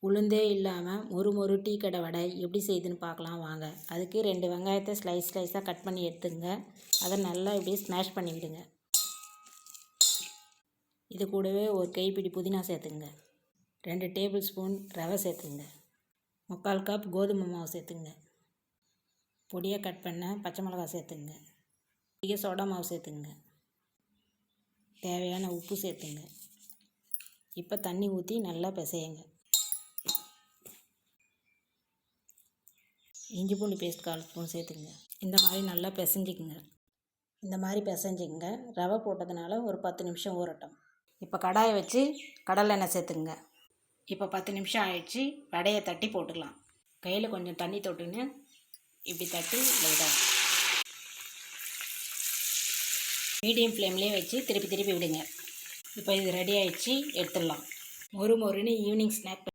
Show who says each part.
Speaker 1: உளுந்தே இல்லாமல் மொறு டீ கடை வடை எப்படி செய்யுதுன்னு பார்க்கலாம் வாங்க. அதுக்கு 2 வெங்காயத்தை ஸ்லைஸாக கட் பண்ணி எடுத்துங்க. அதை நல்லா இப்படியே ஸ்மாஷ் பண்ணி விடுங்க. இது கூடவே ஒரு கைப்பிடி புதினா சேர்த்துங்க. 2 டேபிள் ஸ்பூன் ரவை சேர்த்துங்க. 3/4 கப் கோதுமை மாவு சேர்த்துங்க. பொடியாக கட் பண்ண பச்சை மிளகாய் சேர்த்துங்க. அதிக சோடா மாவு சேர்த்துங்க. தேவையான உப்பு சேர்த்துங்க. இப்போ தண்ணி ஊற்றி நல்லா பிசையுங்க. இஞ்சி பூண்டு பேஸ்ட் 1/4 ஸ்பூன் சேர்த்துங்க. இந்த மாதிரி நல்லா பிசைஞ்சிக்குங்க. இந்த மாதிரி பிசைஞ்சிங்க. ரவை போட்டதுனால ஒரு 10 நிமிஷம் ஊறட்டும். இப்போ கடாயை வச்சு கடலை எண்ணெய் சேர்த்துங்க. இப்போ 10 நிமிஷம் ஆயிடுச்சு. வடையை தட்டி போட்டுக்கலாம். கையில் கொஞ்சம் தண்ணி தொட்டுன்னு இப்படி தட்டி லைட்டாக மீடியம் ஃப்ளேம்லேயே வச்சு திருப்பி விடுங்க. இப்போ இது ரெடி ஆகிடுச்சு, எடுத்துடலாம். மொறுன்னு ஈவினிங் ஸ்நாக்